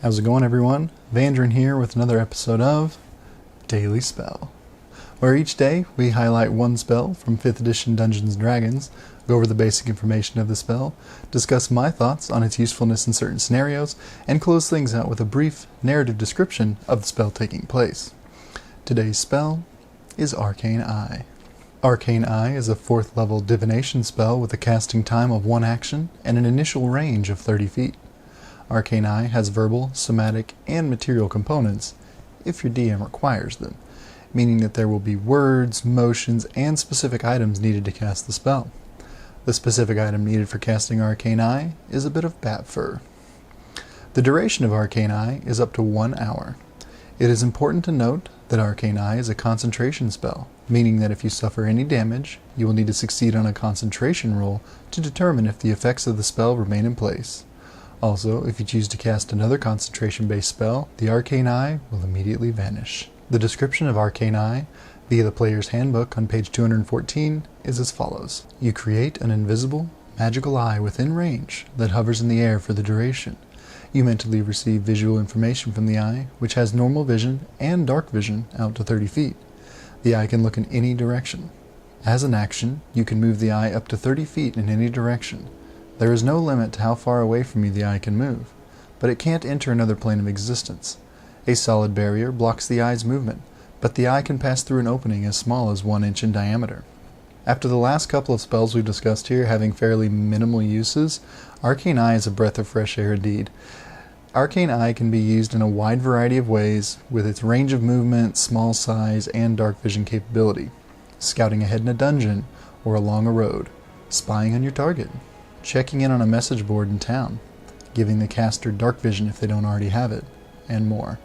How's it going, everyone? Vandrin here with another episode of Daily Spell, where each day we highlight one spell from 5th edition Dungeons & Dragons, go over the basic information of the spell, discuss my thoughts on its usefulness in certain scenarios, and close things out with a brief narrative description of the spell taking place. Today's spell is Arcane Eye. Arcane Eye is a 4th level divination spell with a casting time of 1 action and an initial range of 30 feet. Arcane Eye has verbal, somatic, and material components, if your DM requires them, meaning that there will be words, motions, and specific items needed to cast the spell. The specific item needed for casting Arcane Eye is a bit of bat fur. The duration of Arcane Eye is up to 1 hour. It is important to note that Arcane Eye is a concentration spell, meaning that if you suffer any damage, you will need to succeed on a concentration roll to determine if the effects of the spell remain in place. Also, if you choose to cast another concentration-based spell, the Arcane Eye will immediately vanish. The description of Arcane Eye via the player's handbook on page 214 is as follows. You create an invisible, magical eye within range that hovers in the air for the duration. You mentally receive visual information from the eye, which has normal vision and dark vision out to 30 feet. The eye can look in any direction. As an action, you can move the eye up to 30 feet in any direction. There is no limit to how far away from you the eye can move, but it can't enter another plane of existence. A solid barrier blocks the eye's movement, but the eye can pass through an opening as small as 1 inch in diameter. After the last couple of spells we've discussed here having fairly minimal uses, Arcane Eye is a breath of fresh air indeed. Arcane Eye can be used in a wide variety of ways with its range of movement, small size, and dark vision capability. Scouting ahead in a dungeon or along a road, spying on your target, checking in on a message board in town, giving the caster dark vision if they don't already have it, and more.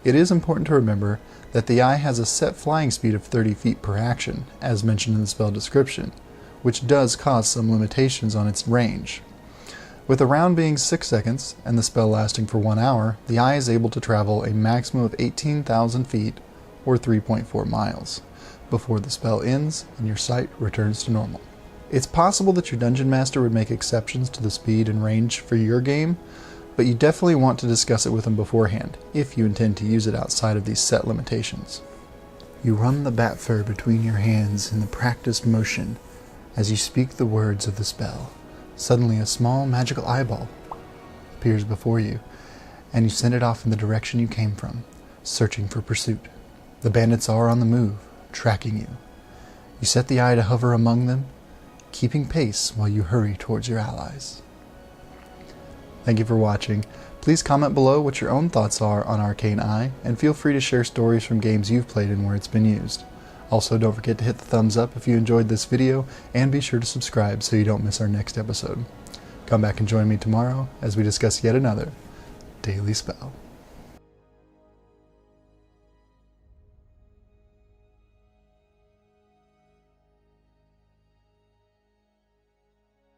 It is important to remember that the eye has a set flying speed of 30 feet per action, as mentioned in the spell description, which does cause some limitations on its range. With a round being 6 seconds, and the spell lasting for 1 hour, the eye is able to travel a maximum of 18,000 feet, or 3.4 miles, before the spell ends and your sight returns to normal. It's possible that your Dungeon Master would make exceptions to the speed and range for your game, but you definitely want to discuss it with them beforehand, if you intend to use it outside of these set limitations. You run the bat fur between your hands in the practiced motion as you speak the words of the spell. Suddenly a small magical eyeball appears before you, and you send it off in the direction you came from, searching for pursuit. The bandits are on the move, tracking you. You set the eye to hover among them, keeping pace while you hurry towards your allies. Thank you for watching. Please comment below what your own thoughts are on Arcane Eye, and feel free to share stories from games you've played and where it's been used. Also, don't forget to hit the thumbs up if you enjoyed this video, and be sure to subscribe so you don't miss our next episode. Come back and join me tomorrow as we discuss yet another Daily Spell.